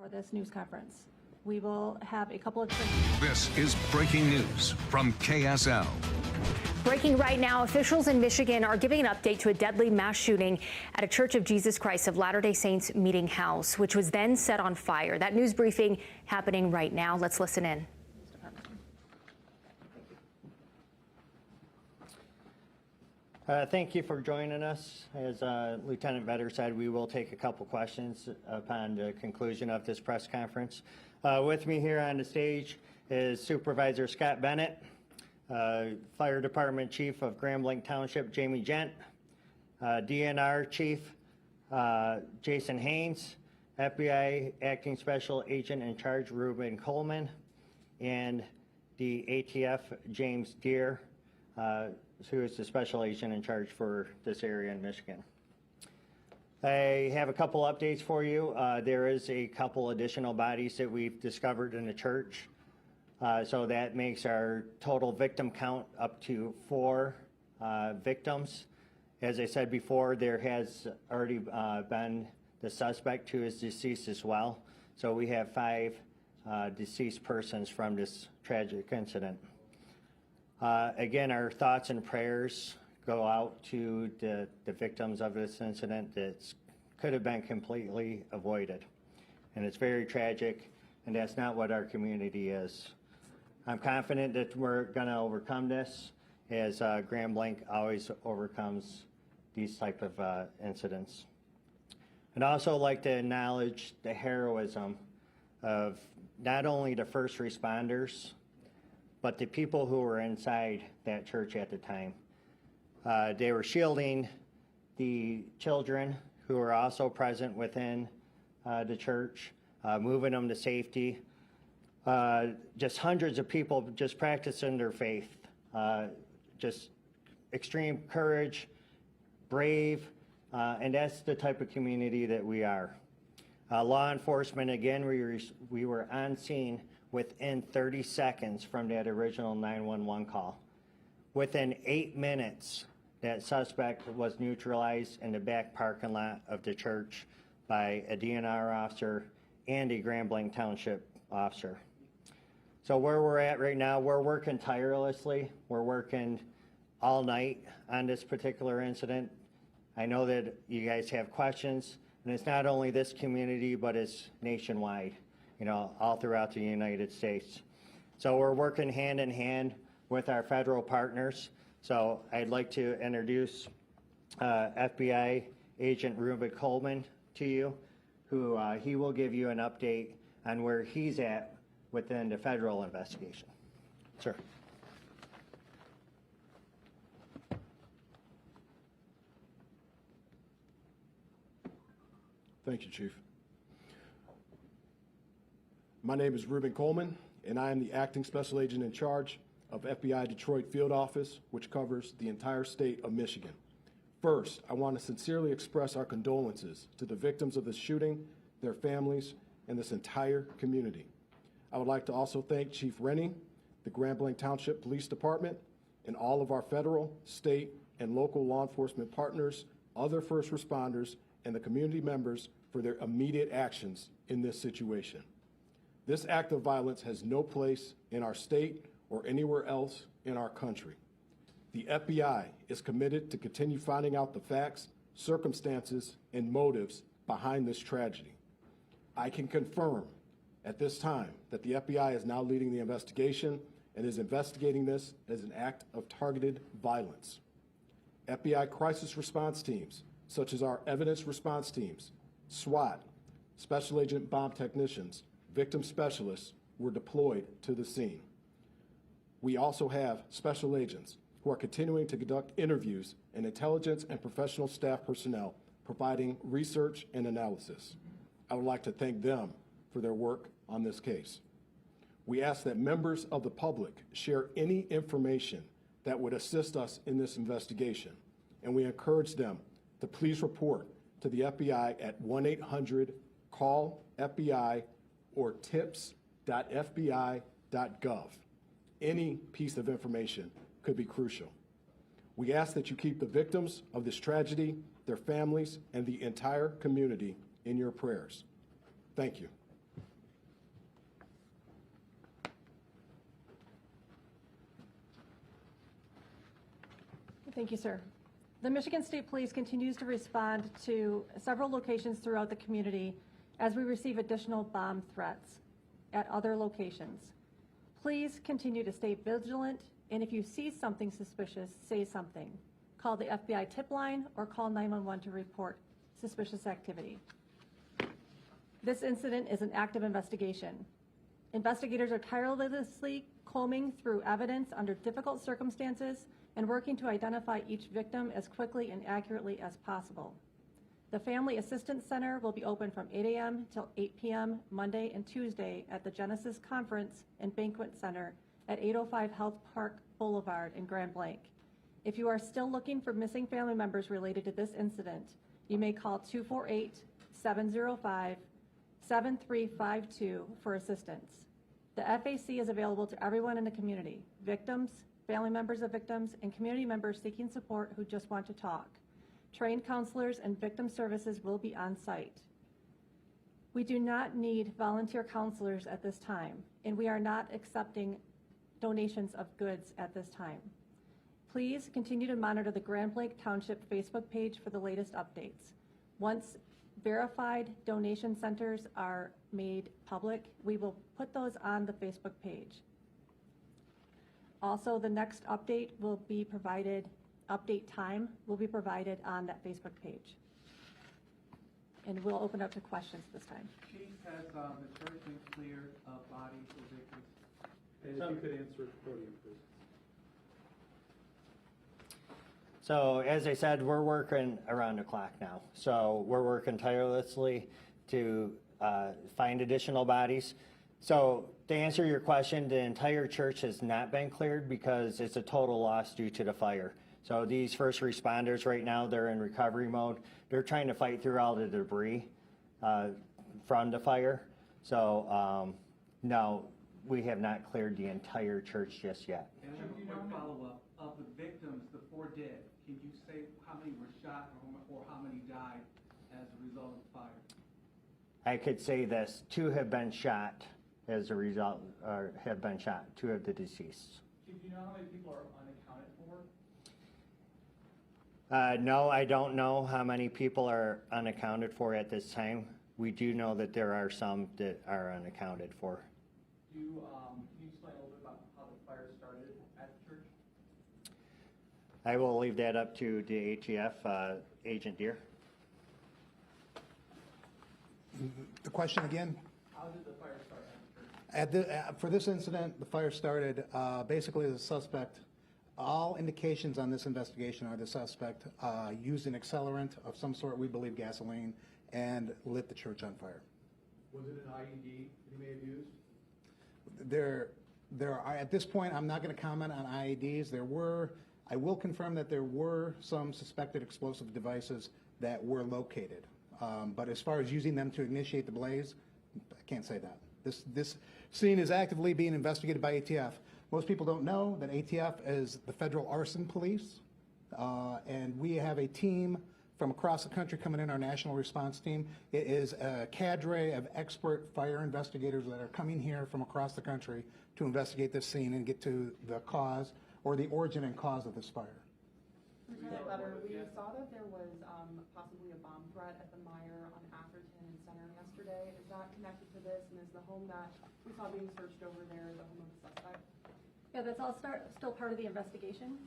for this news conference. We will have a couple of... This is breaking news from KSL. Breaking right now, officials in Michigan are giving an update to a deadly mass shooting at a Church of Jesus Christ of Latter-day Saints meeting house, which was then set on fire. That news briefing happening right now. Let's listen in. Thank you for joining us. As Lieutenant Vetter said, we will take a couple questions upon the conclusion of this press conference. With me here on the stage is Supervisor Scott Bennett, Fire Department Chief of Grand Blanc Township, Jamie Gent, DNR Chief, Jason Haynes, FBI Acting Special Agent in Charge, Reuben Coleman, and the ATF, James Deere, who is the Special Agent in Charge for this area in Michigan. I have a couple updates for you. There is a couple additional bodies that we've discovered in the church. So that makes our total victim count up to 4 victims. As I said before, there has already been the suspect who is deceased as well. So we have 5 deceased persons from this tragic incident. Again, our thoughts and prayers go out to the victims of this incident that could have been completely avoided. And it's very tragic, and that's not what our community is. I'm confident that we're going to overcome this, as Grand Blanc always overcomes these type of incidents. I'd also like to acknowledge the heroism of not only the first responders, but the people who were inside that church at the time. They were shielding the children who were also present within the church, moving them to safety. Just hundreds of people just practicing their faith. Just extreme courage, brave, and that's the type of community that we are. Law enforcement, again, we were on scene within 30 seconds from that original 911 call. Within 8 minutes, that suspect was neutralized in the back parking lot of the church by a DNR officer and a Grand Blanc Township officer. So where we're at right now, we're working tirelessly. We're working all night on this particular incident. I know that you guys have questions, and it's not only this community, but it's nationwide, you know, all throughout the United States. So we're working hand in hand with our federal partners. So I'd like to introduce FBI Agent Reuben Coleman to you, who he will give you an update on where he's at within the federal investigation. Sir. Thank you, Chief. My name is Reuben Coleman, and I am the Acting Special Agent in Charge of FBI Detroit Field Office, which covers the entire state of Michigan. First, I want to sincerely express our condolences to the victims of this shooting, their families, and this entire community. I would like to also thank Chief Rennie, the Grand Blanc Township Police Department, and all of our federal, state, and local law enforcement partners, other first responders, and the community members for their immediate actions in this situation. This act of violence has no place in our state or anywhere else in our country. The FBI is committed to continue finding out the facts, circumstances, and motives behind this tragedy. I can confirm at this time that the FBI is now leading the investigation and is investigating this as an act of targeted violence. FBI crisis response teams, such as our evidence response teams, SWAT, Special Agent Bomb Technicians, victim specialists were deployed to the scene. We also have special agents who are continuing to conduct interviews and intelligence and professional staff personnel providing research and analysis. I would like to thank them for their work on this case. We ask that members of the public share any information that would assist us in this investigation, and we encourage them to please report to the FBI at 1-800-CALL-FBI or tips.fbi.gov. Any piece of information could be crucial. We ask that you keep the victims of this tragedy, their families, and the entire community in your prayers. Thank you. Thank you, sir. The Michigan State Police continues to respond to several locations throughout the community as we receive additional bomb threats at other locations. Please continue to stay vigilant, and if you see something suspicious, say something. Call the FBI tip line or call 911 to report suspicious activity. This incident is an active investigation. Investigators are tirelessly combing through evidence under difficult circumstances and working to identify each victim as quickly and accurately as possible. The Family Assistance Center will be open from 8 a.m. till 8 p.m. Monday and Tuesday at the Genesis Conference and Banquet Center at 805 Health Park Boulevard in Grand Blanc. If you are still looking for missing family members related to this incident, you may call 248-705-7352 for assistance. The FAC is available to everyone in the community, victims, family members of victims, and community members seeking support who just want to talk. Trained counselors and victim services will be on site. We do not need volunteer counselors at this time, and we are not accepting donations of goods at this time. Please continue to monitor the Grand Blanc Township Facebook page for the latest updates. Once verified donation centers are made public, we will put those on the Facebook page. Also, the next update will be provided, update time will be provided on that Facebook page. And we'll open up to questions this time. Chief, has the church been cleared of bodies or victims? And if you could answer at the podium, please. So as I said, we're working around the clock now. So we're working tirelessly to find additional bodies. So to answer your question, the entire church has not been cleared because it's a total loss due to the fire. So these first responders right now, they're in recovery mode. They're trying to fight through all the debris from the fire. So no, we have not cleared the entire church just yet. And a quick follow-up, of the victims, the 4 dead, can you say how many were shot or how many died as a result of the fire? I could say this, 2 have been shot as a result, or have been shot, 2 of the deceased. Do you know how many people are unaccounted for? No, I don't know how many people are unaccounted for at this time. We do know that there are some that are unaccounted for. Can you explain a little bit about how the fire started at the church? I will leave that up to the ATF, Agent Deere. The question again? How did the fire start at the church? For this incident, the fire started basically the suspect. All indications on this investigation are the suspect used an accelerant of some sort, we believe gasoline, and lit the church on fire. Was it an IED he may have used? There are, at this point, I'm not going to comment on IEDs. I will confirm that there were some suspected explosive devices that were located. But as far as using them to initiate the blaze, I can't say that. This scene is actively being investigated by ATF. Most people don't know that ATF is the federal arson police, and we have a team from across the country coming in, our national response team. It is a cadre of expert fire investigators that are coming here from across the country to investigate this scene and get to the cause or the origin and cause of this fire. Lieutenant Vetter, we saw that there was possibly a bomb threat at the Meyer on Atherton and Center yesterday. Is that connected to this? And is the home that we saw being searched over there the home of the suspect? Yeah, that's all still part of the investigation.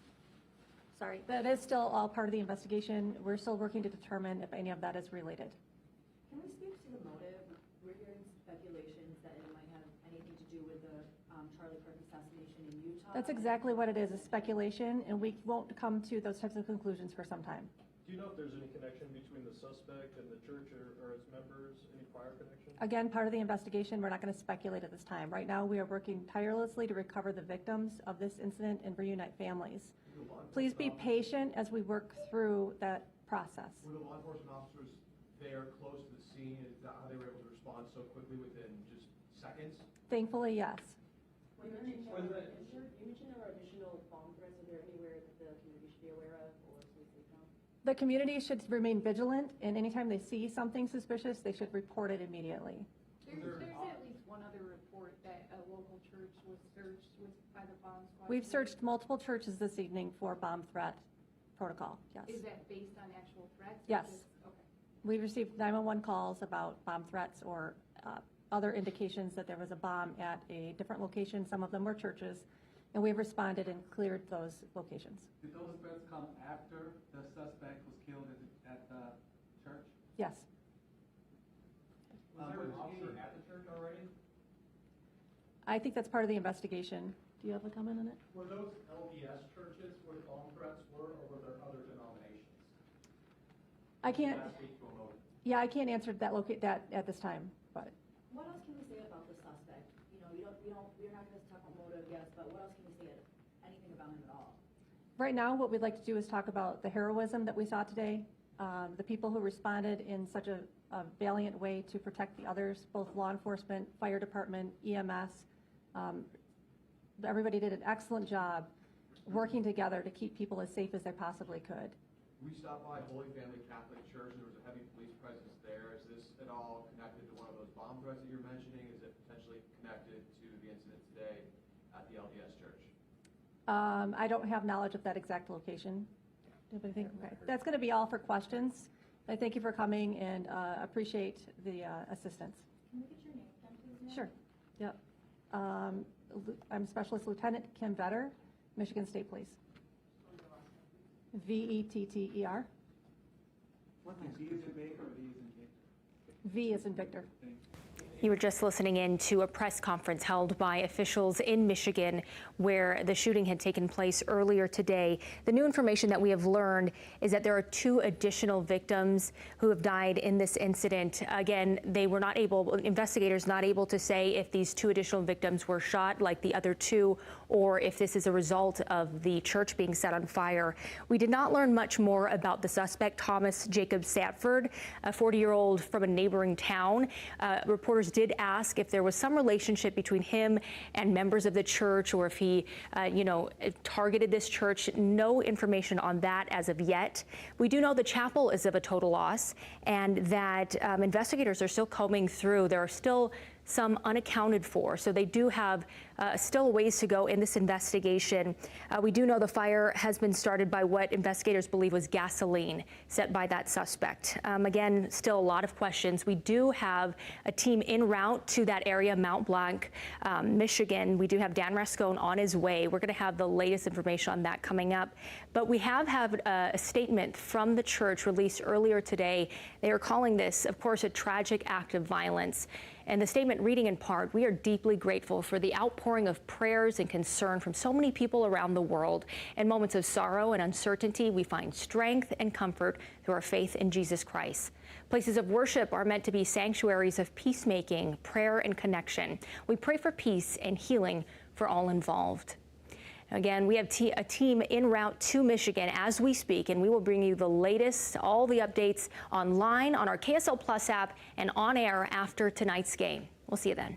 Sorry, that is still all part of the investigation. We're still working to determine if any of that is related. Can we speak to the motive? We're hearing speculations that it might have anything to do with the Charlie Kirk assassination in Utah. That's exactly what it is, a speculation, and we won't come to those types of conclusions for some time. Do you know if there's any connection between the suspect and the church or its members, any prior connection? Again, part of the investigation, we're not going to speculate at this time. Right now, we are working tirelessly to recover the victims of this incident and reunite families. Please be patient as we work through that process. Were the law enforcement officers there close to the scene? Is that how they were able to respond so quickly within just seconds? Thankfully, yes. You mentioned there were additional bomb threats. Are there anywhere that the community should be aware of or should we know? The community should remain vigilant, and anytime they see something suspicious, they should report it immediately. There's at least one other report that a local church was searched by the bomb squad. We've searched multiple churches this evening for bomb threat protocol, yes. Is that based on actual threats? Yes. Okay. We received 911 calls about bomb threats or other indications that there was a bomb at a different location. Some of them were churches, and we've responded and cleared those locations. Did those threats come after the suspect was killed at the church? Yes. Was there an officer at the church already? I think that's part of the investigation. Do you have a comment on it? Were those LDS churches where the bomb threats were, or were there other denominations? I can't, Can I speak to a motive? yeah, I can't answer that at this time, but What else can we say about the suspect? You know, we're not gonna talk about motive, yes, but what else can we say, anything about him at all? right now what we'd like to do is talk about the heroism that we saw today, the people who responded in such a valiant way to protect the others, both law enforcement, fire department, EMS. Everybody did an excellent job working together to keep people as safe as they possibly could. We stopped by Holy Family Catholic Church, there was a heavy police presence there. Is this at all connected to one of those bomb threats that you're mentioning? Is it potentially connected to the incident today at the LDS church? I don't have knowledge of that exact location. Do you have anything? Okay. That's going to be all for questions. I thank you for coming and appreciate the assistance. Can we get your name again, please, ma'am? Sure. Yep. I'm Specialist Lieutenant Kim Vetter, Michigan State Police. VETTER. What the V is in Baker or V is in Victor? V is in Victor. Thank you. You were just listening in to a press conference held by officials in Michigan where the shooting had taken place earlier today. The new information that we have learned is that there are 2 additional victims who have died in this incident. Again, they were not able, investigators not able to say if these 2 additional victims were shot like the other 2 or if this is a result of the church being set on fire. We did not learn much more about the suspect, Thomas Jacob Satford, a 40-year-old from a neighboring town. Reporters did ask if there was some relationship between him and members of the church or if he, targeted this church. No information on that as of yet. We do know the chapel is of a total loss and that investigators are still combing through. There are still some unaccounted for, so they do have still a ways to go in this investigation. We do know the fire has been started by what investigators believe was gasoline set by that suspect. Again, still a lot of questions. We do have a team en route to that area, Mount Blanc, Michigan. We do have Dan Rascone on his way. We're going to have the latest information on that coming up. But we have had a statement from the church released earlier today. They are calling this, of course, a tragic act of violence. And the statement reading in part, we are deeply grateful for the outpouring of prayers and concern from so many people around the world. In moments of sorrow and uncertainty, we find strength and comfort through our faith in Jesus Christ. Places of worship are meant to be sanctuaries of peacemaking, prayer, and connection. We pray for peace and healing for all involved. Again, we have a team en route to Michigan as we speak, and we will bring you the latest, all the updates online on our KSL Plus app and on air after tonight's game. We'll see you then.